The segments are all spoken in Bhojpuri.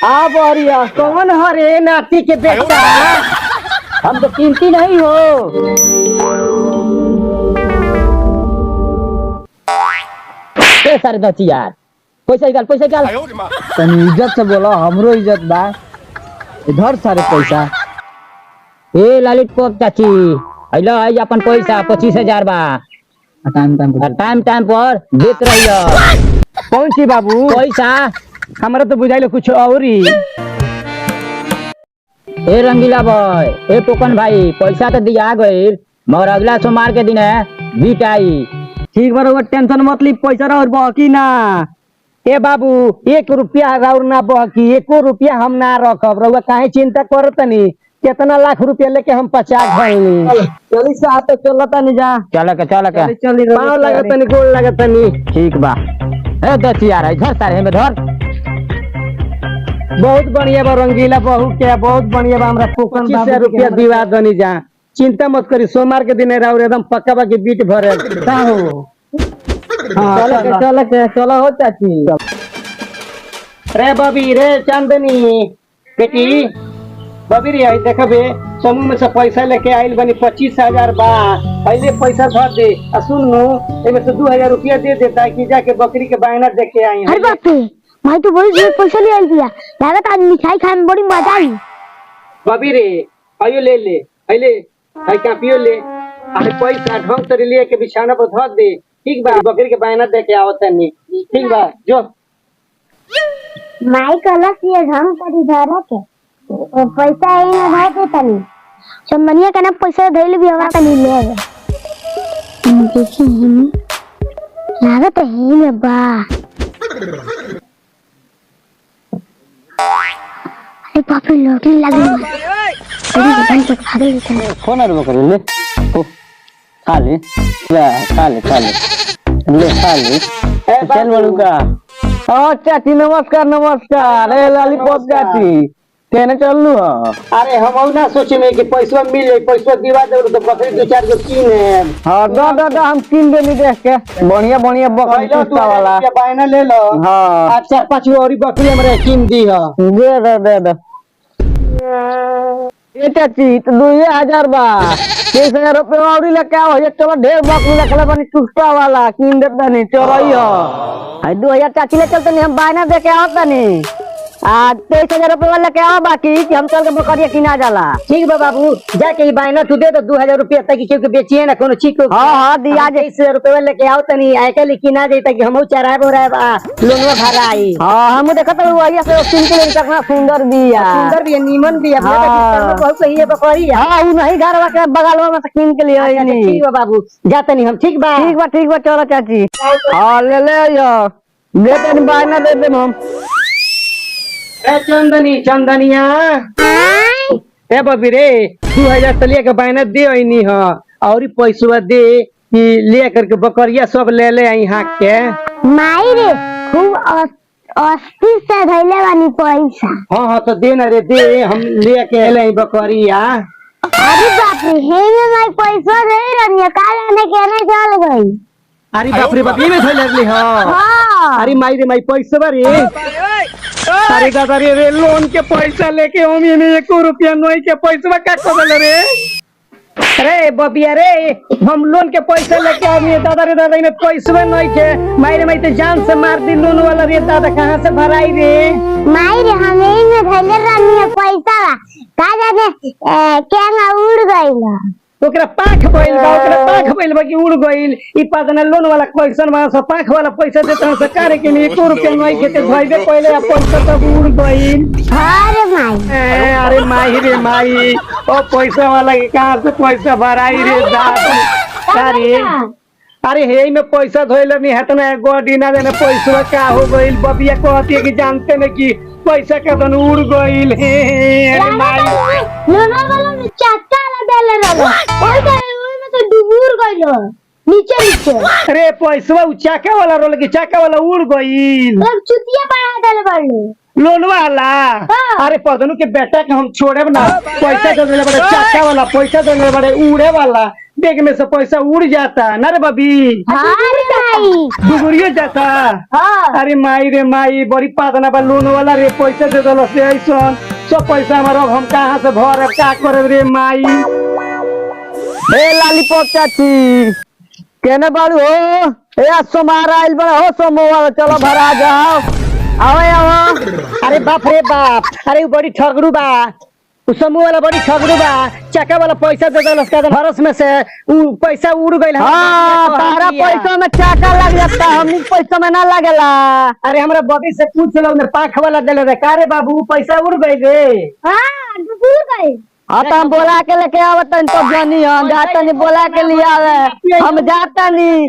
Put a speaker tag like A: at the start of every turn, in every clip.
A: आ बोरिया कौन हरे नाती के बेटा? हम तो कीमती नहीं हो। सारे दची यार पैसा निकाल तनी इज्जत से बोलो, हमरो इज्जत बा। इधर सारे पैसा। ए ललितपुर चाची हेलो आई अपन पैसा 25,000 बा। टाइम पर देत रहियो। कौन सी बाबू पैसा? हमरा तो बुझाइलो कुछ और ही। ए रंगीला भाई, ए टोकन भाई, पैसा तो दिया गइल मगर अगला सोमवार के दिन है बीट आई। ठीक बराबर, टेंशन मत ली, पैसा और बाकी ना। ए बाबू 1 रुपया और ना बाकी, 1 रुपया हम ना रखब। रउआ काहे चिंता करतनी? कितना लाख रुपया लेके हम 50 भइली। चली से आते चलता नहीं जा। चल के पाँव लगतनी, गोल लगतनी। ठीक बा। ए दचिया रे घर सारे में धर। बहुत बढ़िया बा रंगीला बहू के, बहुत बढ़िया बा। हमरा 25,000 रुपया दिवा दनी जा। चिंता मत करी, सोमवार के दिन राउर एकदम पक्का बा के बीट भरे का हो। चलो हो चाची। रे बबी रे चांदनी बेटी, बबी रे आई देखबे समूह में से पैसा लेके आइल बनी 25,000 बा। पहले पैसा भर दे। सुन एमे से 2,000 रुपया दे देता कि जाके बकरी के बायना देख के आई।
B: अरे बाप रे, भाई तो बड़ी ढेर पैसा ले आई दिया। लागत आज मिठाई खाए में बड़ी मजा आई।
A: बबी रे आयो ले पहले भाई कापियो ले। अरे पैसा ढंग से लिए के बिछाना पर धर दे। ठीक बा, बकरी के बायना दे के आवत नहीं। ठीक बा जो
B: माई कलस ये हम करी धरे के पैसा ए ना भाई के तनी चंदनिया के ना पैसा धइल भी हमरा तनी ले आवे। देखी लागत है में बा। अरे बाप रे लॉटरी लगी। अरे बटन पे खा गई है।
A: फोन आ रहा कर ले। ओ खा ले ले खा ले। ए चल बड़ू का। ओ चाची नमस्कार। ए ललितपुर चाची तेने चललू ह? अरे हम ना सोचे में कि पैसा मिल जाए, पैसा दिवा दे तो बकरी 2-4 गो कीने। हां दो हम कीन देनी देख के। बढ़िया बकरी कुत्ता वाला बायना ले लो। हां 4-5 गो और बकरी हमरे कीन दी ह। दे ए चाची तो 2,000 बा। 30,000 रुपया और लेके आओ। ये चलो ढेर बकरी रखले बनी कुत्ता वाला कीन देता नहीं चोरई ह। 2,000 चाची ले चलते नहीं, हम बायना दे के आवत नहीं। 23,000 रुपया वाला क्या हो बाकी कि हम चल के बकरिया किना जाला। ठीक बा बाबू, जाके ई बायना तू दे दो 2,000 रुपया ताकि केहू के बेचिए ना कोनो चीज को। हां दिया 23,000 रुपया वाला के आओ तनी आके लेकिन ना देता कि हमहु चराए बोराए लोनवा भरा आई। हां हम देखत हुआ से किन के कितना सुंदर बिया नीमन बिया। बहुत सही है बकरिया। हां उ नहीं घरवा के बगलवा में से किन के लिए। ठीक बा बाबू जाते नहीं हम। ठीक बा चलो चाची। हां ले यो दे तनी बायना दे दे हम। ए चंदनिया ए बबी रे 2,000 तलिया के बायना दे आईनी ह और पैसा दे कि ले करके बकरिया सब ले आई हाक के।
B: माई रे खूब अस्ती से धइले बानी पैसा।
A: हां तो दे ना रे दे, हम ले के ले बकरिया।
B: अरे बाप रे हे में माई पैसा दे रनिया का जाने केने चल गई।
A: अरे बाप रे बबी में धइले रही ह।
B: हां अरे
A: माई रे पैसा रे। अरे दादा रे लोन के पैसा लेके हम ये 1 रुपया नहीं के पैसा का कर रे। अरे बबिया रे हम लोन के पैसा लेके आदमी दादा रे में पैसा नहीं के। माई तो जान से मार दी लोन वाला रे। दादा कहाँ से भराई रे? माई रे हम यही में धइले रहनी पैसा का जाने केना उड़ गइल। ओकरा पाख भइल बा कि उड़ गइल। ई पादना लोन वाला क्वेश्चन में सब पाख वाला पैसा देता हूं सरकार के लिए 1 रुपया नहीं खेते भइबे पहले पैसा तब उड़ गइल। अरे माई रे माई ओ पैसा वाला के कहां से पैसा भराई रे दादा। अरे हे में पैसा धोइल नहीं है तो ना गोडी ना देने पैसा का हो गइल। बबिया कहती है कि जानते न कि पैसा का तो उड़ गइल। अरे माई
B: लोना वाला में चक्का डाले रहलो ओइ में तो डूबूर गइलो नीचे।
A: अरे पैसा चक्का वाला रोल कि चक्का वाला उड़ गइल।
B: सब चुतिया बढ़ा देले बाड़ू
A: लोन वाला। अरे पदनु के बेटा के हम छोड़े ना पैसा दे देले बड़े चक्का वाला पैसा दे देले बड़े उड़े वाला। बैग में से पैसा उड़ जाता ना रे बबी।
B: अरे नहीं
C: दुगुरिये जैसा।
B: हाँ
C: अरे माई रे माई बड़ी पातना बा लोन वाला रे पैसा दे दल से ऐसन सब पैसा हमारा हम कहाँ से भर का करे रे माई।
A: ए लॉलीपॉप चाची केने बाड़ू हो? ए सोमारा आइल बड़ा हो सोमवार, चलो भरा जाओ। आओ। अरे बाप रे बाप, अरे बड़ी ठगड़ू बा, समूह वाला बड़ी ठगड़ू बा। चक्का वाला पैसा दे दल उसका भरस में से पैसा उड़ गइल। हाँ तारा पैसा में चक्का लग जाता, हमनी पैसा में ना लगेला। अरे हमरा बॉडी से पूछ लो, मेरे पाख वाला देले रे का रे बाबू पैसा उड़ गइल रे।
B: हाँ डूब गए।
A: हाँ तो हम बोला के लेके आवत तो जानी हम जाता नहीं, बोला के लिए आवे हम जाता नहीं।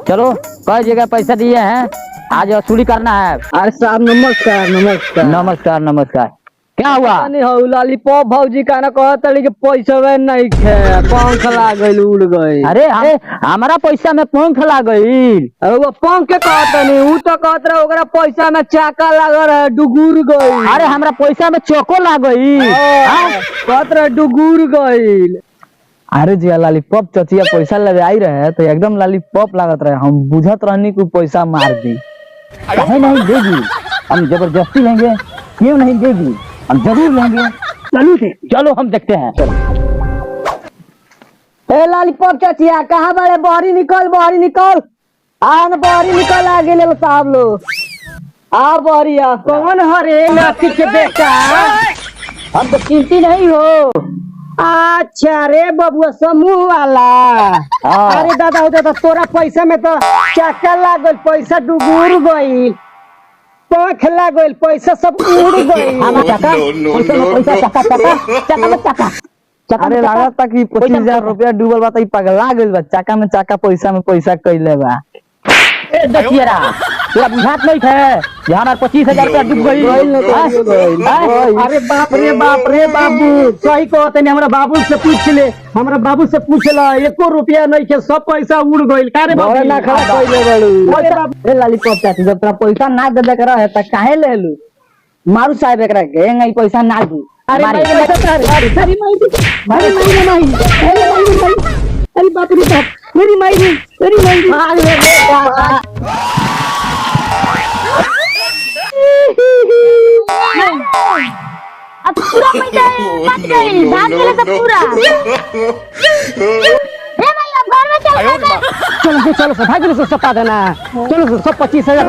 A: चलो कई जगह पैसा दिए हैं, आज वसूली करना है। अरे साहब नमस्कार नमस्कार नमस्कार नमस्कार। क्या हुआ? नहीं हो लॉलीपॉप भौजी का ना कहत रही कि पैसा वे नहीं खे, पंख लाग गइल उड़ गई। अरे हमारा पैसा में पंख लाग गइल। अरे वो पंख के कहत नहीं, ऊ तो कहत रहा ओकरा पैसा में चाका लागल है डुगुर गई। अरे हमरा पैसा में चोको लाग गई, कहत रहा डुगुर गइल। अरे जी लॉलीपॉप चचिया पैसा लगे आई रहे तो एकदम लॉलीपॉप लागत रहे, हम बुझत रहनी को पैसा मार दी। नहीं देगी, हम जबरदस्ती लेंगे, क्यों नहीं देगी, हम जरूर लेंगे। चलो हम देखते हैं। ए लॉलीपॉप चाचिया कहाँ बड़े? बहरी निकल आन बहरी निकल आगे ले लो साहब लोग। आ बहरिया कौन हरे नाती के बेटा? हम तो चिंती नहीं हो। अच्छा रे बबुआ समूह वाला। अरे दादा तोरा पैसा में तो चक्का लागल, पैसा डुबूर गई, पंख लागल, पैसा सब उड़ गई। अरे लागत था कि 25,000 रुपया डूबल बा, पगला गइल बा। चाका में चाका पैसा में पैसा कइले बा। ए देखिए रा तोरा बुझात नहीं है जे हमार 25,000 रुपया डूब गई। अरे बाप रे बाबू सही कहते नहीं, हमरा बाबू से पूछ ले, हमरा बाबू से पूछ ला, एको रुपया नहीं के, सब पैसा उड़ गइल। का रे बाबू ना खड़ा कइले बाड़ू। ए लॉलीपॉप चाची जब तोरा पैसा ना दे के रहे त काहे लेलू? मारू साहब एकरा के नहीं पैसा ना दी। अरे माई अरे बाप रे बाप, मेरी माई भाग ले बेटा।
B: अब पूरा पैसा बच गई, भाग गए सब पूरा। रे भाई अब घर में चल।
A: चलो भाग सब पा देना। चलो सब 25,000